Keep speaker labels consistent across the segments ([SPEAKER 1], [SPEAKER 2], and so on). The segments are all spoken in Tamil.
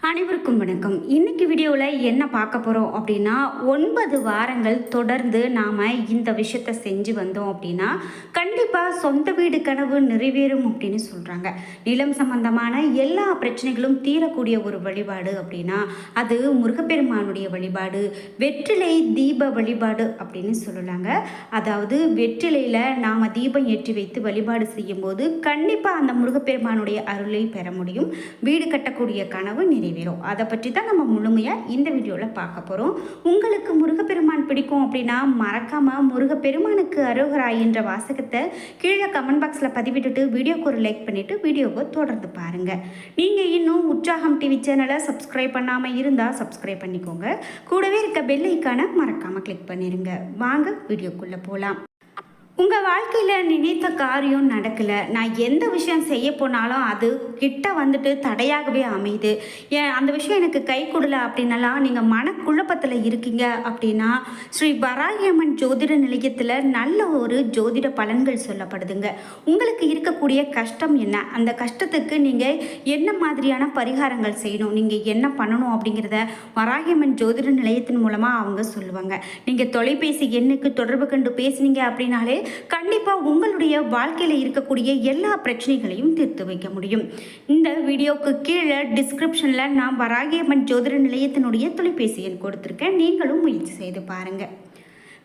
[SPEAKER 1] அனைவருக்கும் வணக்கம். இன்னைக்கு வீடியோவில் என்ன பார்க்க போகிறோம் அப்படின்னா 9 வாரங்கள் தொடர்ந்து நாம் இந்த விஷயத்தை செஞ்சு வந்தோம் அப்படின்னா கண்டிப்பாக சொந்த வீடு கனவு நிறைவேறும் அப்படின்னு சொல்கிறாங்க. நிலம் சம்பந்தமான எல்லா பிரச்சனைகளும் தீரக்கூடிய ஒரு வழிபாடு அப்படின்னா அது முருகப்பெருமானுடைய வழிபாடு, வெற்றிலை தீப வழிபாடு அப்படின்னு சொல்லலாங்க. அதாவது வெற்றிலையில் நாம் தீபம் ஏற்றி வைத்து வழிபாடு செய்யும்போது கண்டிப்பாக அந்த முருகப்பெருமானுடைய அருளை பெற முடியும். வீடு கட்டக்கூடிய கனவு நிறைவேறும். அதை பற்றி தான் நம்ம முழுமையாக இந்த வீடியோவில் பார்க்க போகிறோம். உங்களுக்கு முருகப்பெருமான் பிடிக்கும் அப்படின்னா மறக்காமல் முருகப்பெருமானுக்கு அரோகரா என்ற வாசகத்தை கீழே கமெண்ட் பாக்ஸில் பதிவிட்டுட்டு வீடியோக்கு ஒரு லைக் பண்ணிவிட்டு வீடியோவை தொடர்ந்து பாருங்கள். நீங்கள் இன்னும் உற்சாகம் டிவி சேனலை சப்ஸ்கிரைப் பண்ணாமல் இருந்தால் சப்ஸ்கிரைப் பண்ணிக்கோங்க. கூடவே இருக்க பெல் ஐக்கானை மறக்காமல் கிளிக் பண்ணிடுங்க. வாங்க வீடியோக்குள்ளே போகலாம். உங்கள் வாழ்க்கையில் நினைத்த காரியம் நடக்கலை, நான் எந்த விஷயம் செய்ய போனாலும் அது கிட்ட வந்துட்டு தடையாகவே அமையுது, ஏன் அந்த விஷயம் எனக்கு கை கொடுல அப்படின்னாலாம் நீங்கள் மனக்குழப்பத்தில் இருக்கீங்க அப்படின்னா ஸ்ரீ வராகியம்மன் ஜோதிட நிலையத்தில் நல்ல ஒரு ஜோதிட பலன்கள் சொல்லப்படுதுங்க. உங்களுக்கு இருக்கக்கூடிய கஷ்டம் என்ன, அந்த கஷ்டத்துக்கு நீங்கள் என்ன மாதிரியான பரிகாரங்கள் செய்யணும், நீங்கள் என்ன பண்ணணும் அப்படிங்கிறத வராகியம்மன் ஜோதிட நிலையத்தின் மூலமாக அவங்க சொல்லுவாங்க. நீங்கள் தொலைபேசி எண்ணுக்கு தொடர்பு கொண்டு பேசுனீங்க அப்படின்னாலே கண்டிப்பாக உங்களுடைய வாழ்க்கையில் இருக்கக்கூடிய எல்லா பிரச்சனைகளையும் தீர்த்து வைக்க முடியும். இந்த வீடியோக்கு கீழே டிஸ்கிரிப்ஷனில் நான் வராகியம்மன் ஜோதிட நிலையத்தினுடைய தொலைபேசி எண் கொடுத்துருக்கேன். நீங்களும் முயற்சி செய்து பாருங்கள்.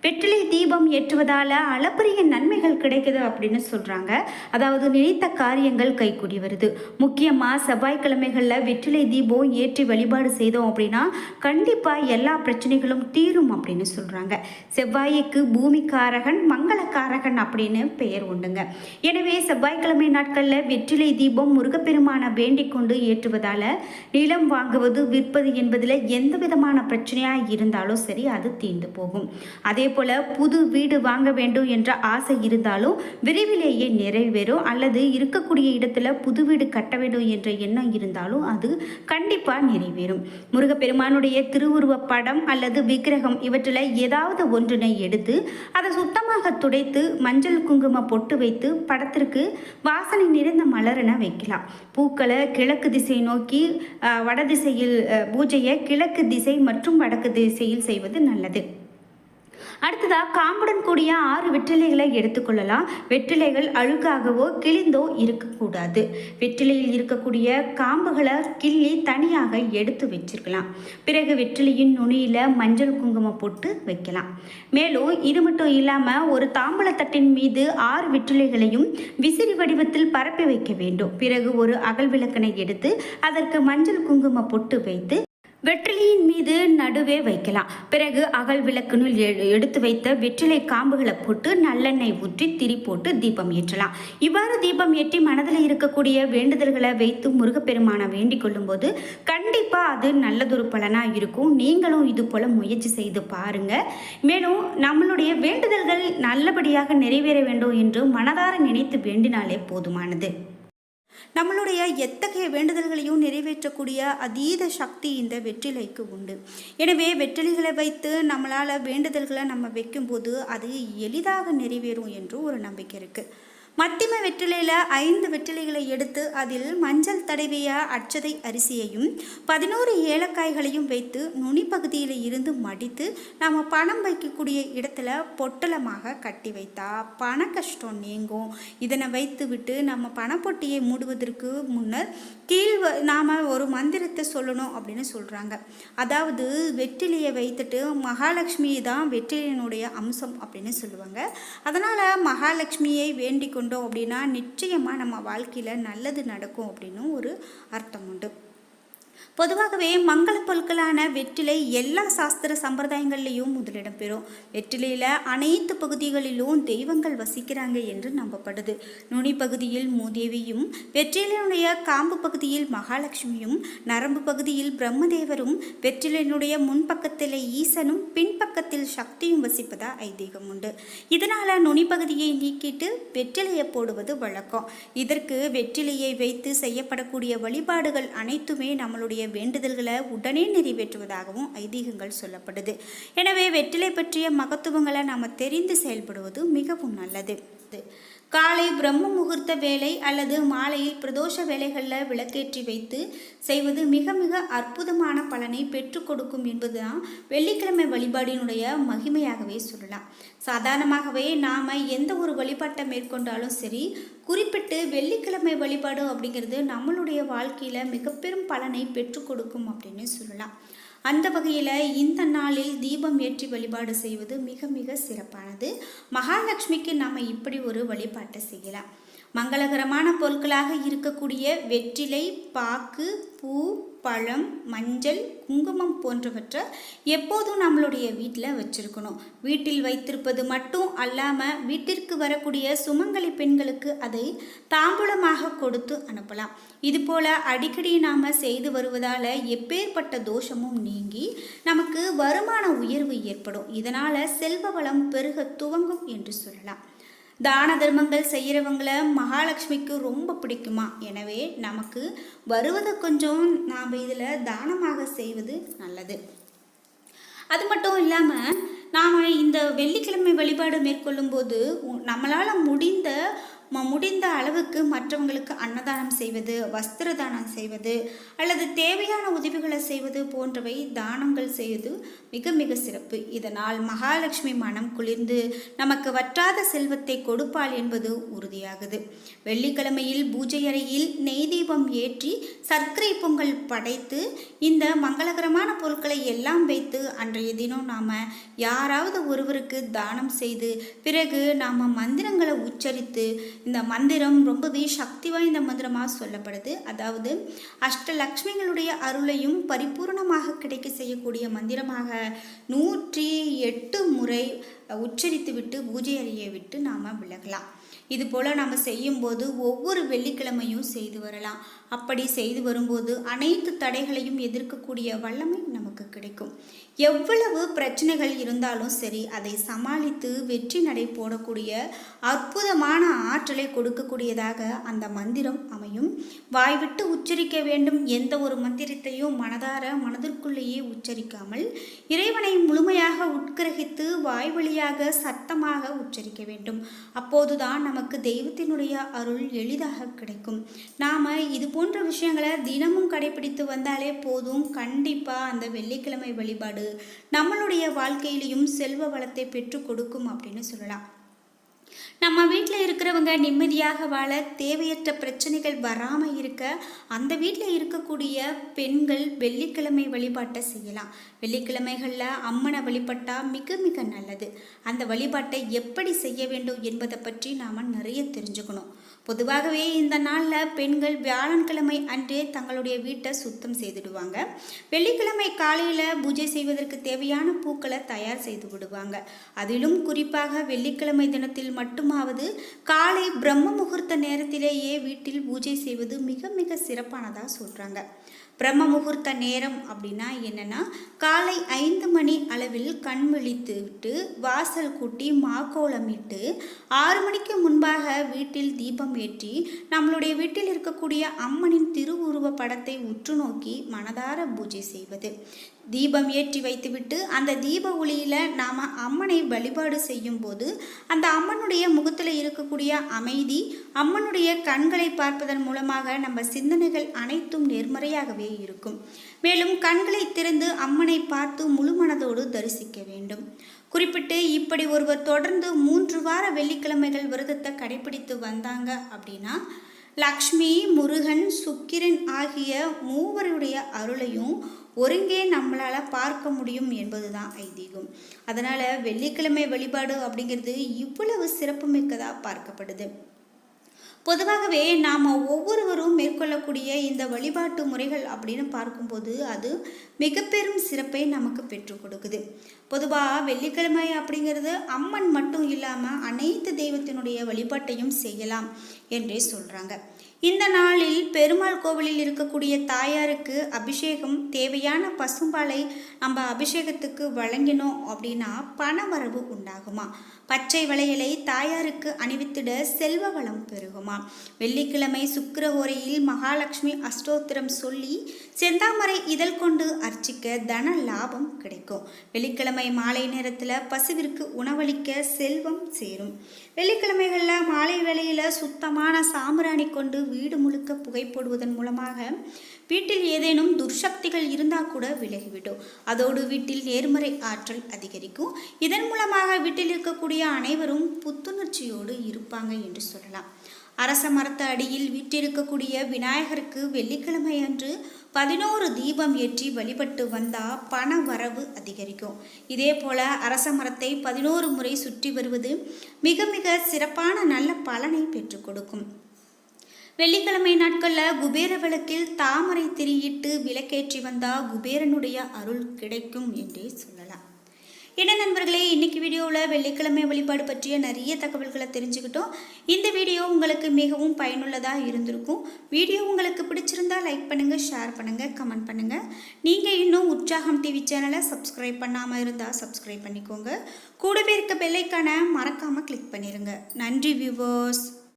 [SPEAKER 1] வெற்றிலை தீபம் ஏற்றுவதால் அளப்பரிய நன்மைகள் கிடைக்குது அப்படின்னு சொல்கிறாங்க. அதாவது நினைத்த காரியங்கள் கைக்கூடி வருது. முக்கியமாக செவ்வாய்க்கிழமைகளில் வெற்றிலை தீபம் ஏற்றி வழிபாடு செய்தோம் அப்படின்னா கண்டிப்பாக எல்லா பிரச்சனைகளும் தீரும் அப்படின்னு சொல்கிறாங்க. செவ்வாய்க்கு பூமிக்காரகன் மங்களக்காரகன் அப்படின்னு பெயர் உண்டுங்க. எனவே செவ்வாய்க்கிழமை நாட்களில் வெற்றிலை தீபம் முருகப்பெருமான வேண்டிக் கொண்டு ஏற்றுவதால் நிலம் வாங்குவது விற்பது என்பதில் எந்த விதமான பிரச்சனையாக இருந்தாலும் சரி அது தீர்ந்து போகும். அதே போல புது வீடு வாங்க வேண்டும் என்ற ஆசை இருந்தாலும் விரைவிலேயே நிறைவேறும். அல்லது இருக்கக்கூடிய இடத்துல புது வீடு கட்ட வேண்டும் என்ற எண்ணம் இருந்தாலும் அது கண்டிப்பா நிறைவேறும். முருகப்பெருமானுடைய திருவுருவ படம் அல்லது விக்கிரகம் இவற்றில் ஏதாவது ஒன்றினை எடுத்து அதை சுத்தமாக துடைத்து மஞ்சள் குங்கும பொட்டு வைத்து படத்திற்கு வாசனை நிறைந்த மலரென வைக்கலாம். பூக்களை கிழக்கு திசை நோக்கி வடதிசையில் பூஜையை கிழக்கு திசை மற்றும் வடக்கு திசையில் செய்வது நல்லது. அடுத்ததாக காம்புடன் கூடிய 6 வெற்றிலைகளை எடுத்துக்கொள்ளலாம். வெற்றிலைகள் அழுக்காகவோ கிழிந்தோ இருக்கக்கூடாது. வெற்றிலையில் இருக்கக்கூடிய காம்புகளை கிள்ளி தனியாக எடுத்து வச்சிருக்கலாம். பிறகு வெற்றிலையின் நுனியில் மஞ்சள் குங்குமம் போட்டு வைக்கலாம். மேலும் இது மட்டும் இல்லாமல் ஒரு தாம்பூலத்தட்டின் மீது 6 வெற்றிலைகளையும் விசிறி வடிவத்தில் பரப்பி வைக்க வேண்டும். பிறகு ஒரு அகல் விளக்கினை எடுத்து அதற்கு மஞ்சள் குங்குமம் பொட்டு வைத்து வெற்றிலையின் மீது நடுவே வைக்கலாம். பிறகு அகல் விளக்கினுள் எடுத்து வைத்த வெற்றிலை காம்புகளை போட்டு நல்லெண்ணெய் ஊற்றி திரி போட்டு தீபம் ஏற்றலாம். இவ்வாறு தீபம் ஏற்றி மனதில் இருக்கக்கூடிய வேண்டுதல்களை வைத்து முருகப்பெருமான வேண்டிக் கொள்ளும் போது கண்டிப்பாக அது நல்லதொரு பலனாக இருக்கும். நீங்களும் இது போல முயற்சி செய்து பாருங்க. மேலும் நம்மளுடைய வேண்டுதல்கள் நல்லபடியாக நிறைவேற வேண்டும் என்று மனதார நினைத்து வேண்டினாலே போதுமானது. நம்மளுடைய எத்தகைய வேண்டுதல்களையும் நிறைவேற்றக்கூடிய அதீத சக்தி இந்த வெற்றிலைக்கு உண்டு. எனவே வெற்றிலைகளை வைத்து நம்மளால் வேண்டுதல்களை நம்ம வைக்கும்போது அது எளிதாக நிறைவேறும் என்று ஒரு நம்பிக்கை இருக்குது. மத்திம வெற்றிலையில் 5 வெற்றிலைகளை எடுத்து அதில் மஞ்சள் தடவிய அட்சதை அரிசியையும் 11 ஏலக்காய்களையும் வைத்து நுனி பகுதியில் இருந்து மடித்து நாம் பணம் வைக்கக்கூடிய இடத்துல பொட்டலமாக கட்டி வைத்தா பண கஷ்டம் நீங்கும். இதனை வைத்து விட்டு நம்ம பணப்பொட்டியை மூடுவதற்கு முன்னர் நாம் ஒரு மந்திரத்தை சொல்லணும் அப்படின்னு சொல்கிறாங்க. அதாவது வெற்றிலையை வைத்துட்டு மகாலட்சுமி தான் வெற்றிலையினுடைய அம்சம் அப்படின்னு சொல்லுவாங்க. அதனால் மகாலட்சுமியை வேண்டிக் கொண்டோம் அப்படின்னா நிச்சயமாக நம்ம வாழ்க்கையில் நல்லது நடக்கும் அப்படின்னு ஒரு அர்த்தம் உண்டு. பொதுவாகவே மங்கள பொருட்களான வெற்றிலை எல்லா சாஸ்திர சம்பிரதாயங்கள்லேயும் முதலிடம் பெறும். வெற்றிலையில் அனைத்து பகுதிகளிலும் தெய்வங்கள் வசிக்கிறாங்க என்று நம்பப்படுது. நுனி பகுதியில் மூதேவியும், வெற்றிலையினுடைய காம்பு பகுதியில் மகாலட்சுமியும், நரம்பு பகுதியில் பிரம்மதேவரும், வெற்றிலையினுடைய முன்பக்கத்தில் ஈசனும் பின்பக்கத்தில் சக்தியும் வசிப்பதா ஐதீகம் உண்டு. இதனால் நுனி பகுதியை நீக்கிட்டு வெற்றிலையை போடுவது வழக்கம். இதற்கு வெற்றிலையை வைத்து செய்யப்படக்கூடிய வழிபாடுகள் அனைத்துமே நம்மளுடைய வேண்டுதல்களை உடனே நிறைவேற்றுவதாகவும் ஐதீகங்கள் சொல்லப்படுது. எனவே வெற்றிலை பற்றிய மகத்துவங்களை நாம் தெரிந்து செயல்படுவது மிகவும் நல்லது. காலை பிரம்ம முகூர்த்த வேலை அல்லது மாலையில் பிரதோஷ வேலைகளில் விளக்கேற்றி வைத்து செய்வது மிக மிக அற்புதமான பலனை பெற்றுக் கொடுக்கும் என்பதுதான் வெள்ளிக்கிழமை வழிபாடினுடைய மகிமையாகவே சொல்லலாம். சாதாரணமாகவே நாம் எந்த ஒரு வழிபாட்டை மேற்கொண்டாலும் சரி, குறிப்பிட்டு வெள்ளிக்கிழமை வழிபாடு அப்படிங்கிறது நம்மளுடைய வாழ்க்கையில் மிக பெரும் பலனை பெற்றுக் கொடுக்கும் அப்படின்னு சொல்லலாம். அந்த வகையில் இந்த நாளில் தீபம் ஏற்றி வழிபாடு செய்வது மிக மிக சிறப்பானது. மகாலட்சுமிக்கு நாம் இப்படி ஒரு வழிபாட்டை செய்யலாம். மங்களகரமான பொருட்களாக இருக்கக்கூடிய வெற்றிலை, பாக்கு, பூ, பழம், மஞ்சள், குங்குமம் போன்றவற்றை எப்போதும் நம்மளுடைய வீட்டில் வச்சுருக்கணும். வீட்டில் வைத்திருப்பது மட்டும் அல்லாமல் வீட்டிற்கு வரக்கூடிய சுமங்கலி பெண்களுக்கு அதை தாம்பூலமாக கொடுத்து அனுப்பலாம். இதுபோல் அடிக்கடி நாம் செய்து வருவதால் எப்பேற்பட்ட தோஷமும் நீங்கி நமக்கு வருமான உயர்வு ஏற்படும். இதனால் செல்வ வளம் பெருக துவங்கும் என்று சொல்லலாம். தான தர்மங்கள் செய்கிறவங்களை மகாலட்சுமிக்கு ரொம்ப பிடிக்குமா, எனவே நமக்கு வருவதை கொஞ்சம் நாம் இதில் தானமாக செய்வது நல்லது. அது மட்டும் இல்லாமல் நாம் இந்த வெள்ளிக்கிழமை வழிபாடு மேற்கொள்ளும் போது நம்மளால் முடிந்த அளவுக்கு மற்றவங்களுக்கு அன்னதானம் செய்வது, வஸ்திர தானம் செய்வது அல்லது தேவையான உதவிகளை செய்வது போன்றவை தானங்கள் செய்வது மிக மிக சிறப்பு. இதனால் மகாலட்சுமி மனம் குளிர்ந்து நமக்கு வற்றாத செல்வத்தை கொடுப்பாள் என்பது உறுதியாகுது. வெள்ளிக்கிழமையில் பூஜை அறையில் நெய் தீபம் ஏற்றி சர்க்கரை பொங்கல் படைத்து இந்த மங்களகரமான பொருட்களை எல்லாம் வைத்து அன்றைய தினம் நாம் யாராவது ஒருவருக்கு தானம் செய்து பிறகு நாம் மந்திரங்களை உச்சரித்து, இந்த மந்திரம் ரொம்பவே சக்தி வாய்ந்த மந்திரமாக சொல்லப்படுது. அதாவது அஷ்டலக்ஷ்மிகளுடைய அருளையும் பரிபூர்ணமாக கிடைக்க செய்யக்கூடிய மந்திரமாக 108 முறை உச்சரித்து விட்டு பூஜை அறையை விட்டு நாம் விலகலாம். இது போல் நம்ம செய்யும்போது ஒவ்வொரு வெள்ளிக்கிழமையும் செய்து வரலாம். அப்படி செய்து வரும்போது அனைத்து தடைகளையும் எதிர்க்கக்கூடிய வல்லமை நமக்கு கிடைக்கும். எவ்வளவு பிரச்சனைகள் இருந்தாலும் சரி, அதை சமாளித்து வெற்றி நடை போடக்கூடிய அற்புதமான ஆற்றலை கொடுக்கக்கூடியதாக அந்த மந்திரம் அமையும். வாய்விட்டு உச்சரிக்க வேண்டும். எந்த ஒரு மந்திரத்தையும் மனதிற்குள்ளேயே உச்சரிக்காமல் இறைவனை முழுமையாக உட்கிரகித்து வாய் வழியாக சத்தமாக உச்சரிக்க வேண்டும். அப்போதுதான் நமக்கு தெய்வத்தினுடைய அருள் எளிதாக கிடைக்கும். நாம் இது போன்ற விஷயங்களை தினமும் கடைபிடித்து வந்தாலே போதும். கண்டிப்பாக அந்த வெள்ளிக்கிழமை வழிபாடு நம்மளுடைய வாழ்க்கையிலையும் செல்வ வளத்தை பெற்றுக் கொடுக்கும் அப்படின்னு சொல்லலாம். நம்ம வீட்டில் இருக்கிறவங்க நிம்மதியாக வாழ, தேவையற்ற பிரச்சனைகள் வராமல் இருக்க அந்த வீட்டில் இருக்கக்கூடிய பெண்கள் வெள்ளிக்கிழமை வழிபாட்டை செய்யலாம். வெள்ளிக்கிழமைகளில் அம்மனை வழிபட்டால் மிக மிக நல்லது. அந்த வழிபாட்டை எப்படி செய்ய வேண்டும் என்பதை பற்றி நாம் நிறைய தெரிஞ்சுக்கணும். பொதுவாகவே இந்த நாளில் பெண்கள் வியாழக்கிழமை அன்றே தங்களுடைய வீட்டை சுத்தம் செய்துடுவாங்க. வெள்ளிக்கிழமை காலையில் பூஜை செய்வதற்கு தேவையான பூக்களை தயார் செய்து விடுவாங்க. அதிலும் குறிப்பாக வெள்ளிக்கிழமை தினத்தில் மட்டுமாவது காலை பிரம்ம முகூர்த்த நேரத்திலேயே வீட்டில் பூஜை செய்வது மிக மிக சிறப்பானதாக சொல்கிறாங்க. பிரம்ம முகூர்த்த நேரம் அப்படின்னா என்னென்னா, காலை 5 மணி அளவில் கண் விழித்து விட்டு வாசல் கூட்டி மாக்கோலமிட்டு 6 மணிக்கு முன்பாக வீட்டில் தீபம் ஏற்றி நம்மளுடைய வீட்டில் இருக்கக்கூடிய அம்மனின் திருவுருவ படத்தை உற்று நோக்கி மனதார பூஜை செய்வது. தீபம் ஏற்றி வைத்துவிட்டு அந்த தீப ஒளியில் நாம் அம்மனை வழிபாடு செய்யும் போது அந்த அம்மனுடைய முகத்தில் இருக்கக்கூடிய அமைதி, அம்மனுடைய கண்களை பார்ப்பதன் மூலமாக நம்ம சிந்தனைகள் அனைத்தும் நேர்மறையாகவே இருக்கும். மேலும் கண்களை திறந்து அம்மனை பார்த்து முழு மனதோடு தரிசிக்க வேண்டும். குறிப்பிட்டு இப்படி ஒருவர் தொடர்ந்து 3 வார வெள்ளிக்கிழமைகள் விரதத்தை கடைபிடித்து வந்தாங்க அப்படின்னா லக்ஷ்மி, முருகன், சுக்கிரன் ஆகிய மூவருடைய அருளையும் ஒருங்கே நம்மளால் பார்க்க முடியும் என்பதுதான் ஐதீகம். அதனால் வெள்ளிக்கிழமை வழிபாடு அப்படிங்கிறது இவ்வளவு சிறப்புமிக்கதாக பார்க்கப்படுது. பொதுவாகவே நாம் ஒவ்வொருவரும் மேற்கொள்ளக்கூடிய இந்த வழிபாட்டு முறைகள் அப்படின்னு பார்க்கும்போது அது மிக பெரும் சிறப்பை நமக்கு பெற்றுக் கொடுக்குது. பொதுவாக வெள்ளிக்கிழமை அப்படிங்கிறது அம்மன் மட்டும் இல்லாமல் அனைத்து தெய்வத்தினுடைய வழிபாட்டையும் செய்யலாம் என்றே சொல்கிறாங்க. இந்த நாளில் பெருமாள் கோவிலில் இருக்கக்கூடிய தாயாருக்கு அபிஷேகம், தேவையான பசும்பாலை நம்ம அபிஷேகத்துக்கு வழங்கினோம் அப்படின்னா பணவரவு உண்டாகுமா. பச்சை வளையலை தாயாருக்கு அணிவித்திட செல்வ வளம் பெருகுமா. வெள்ளிக்கிழமை சுக்கிர ஓரையில் மகாலட்சுமி அஷ்டோத்திரம் சொல்லி
[SPEAKER 2] செந்தாமரை இதழ் கொண்டு அர்ச்சிக்க தன லாபம் கிடைக்கும். வெள்ளிக்கிழமை மாலை நேரத்தில் பசுவிற்கு உணவளிக்க செல்வம் சேரும். வெள்ளிக்கிழமைகளில் மாலை வேளையில் சுத்தமான சாம்பிராணி கொண்டு வீடு முழுக்க புகை போடுவதன் மூலமாக வீட்டில் ஏதேனும் துர்சக்திகள் இருந்தால் கூட விலகிவிடும். அதோடு வீட்டில் நேர்மறை ஆற்றல் அதிகரிக்கும். இதன் மூலமாக வீட்டில் இருக்கக்கூடிய அனைவரும் புத்துணர்ச்சியோடு இருப்பாங்க என்று சொல்லலாம். அரச மரத்து அடியில் வீட்டிருக்கக்கூடிய விநாயகருக்கு வெள்ளிக்கிழமை அன்று 11 தீபம் ஏற்றி வழிபட்டு வந்தால் பண வரவு அதிகரிக்கும். இதே போல அரச மரத்தை 11 முறை சுற்றி வருவது மிக மிக சிறப்பான நல்ல பலனை பெற்றுக் கொடுக்கும். வெள்ளிக்கிழமை நாட்களில் குபேர விளக்கில் தாமரை திரியிட்டு விளக்கேற்றி வந்தால் குபேரனுடைய அருள் கிடைக்கும் என்றே சொல்லலாம். என்ன நண்பர்களே, இன்னைக்கு வீடியோவில் வெள்ளிக்கிழமை வழிபாடு பற்றிய நிறைய தகவல்களை தெரிஞ்சுக்கிட்டோம். இந்த வீடியோ உங்களுக்கு மிகவும் பயனுள்ளதாக இருந்திருக்கும். வீடியோ உங்களுக்கு பிடிச்சிருந்தா லைக் பண்ணுங்கள், ஷேர் பண்ணுங்கள், கமெண்ட் பண்ணுங்கள். நீங்கள் இன்னும் உற்சாகம் டிவி சேனலை சப்ஸ்கிரைப் பண்ணாமல் இருந்தால் சப்ஸ்கிரைப் பண்ணிக்கோங்க. கூடவே இருக்க பெல் ஐகானை மறக்காமல் கிளிக் பண்ணிடுங்க. நன்றி வியூவர்ஸ்.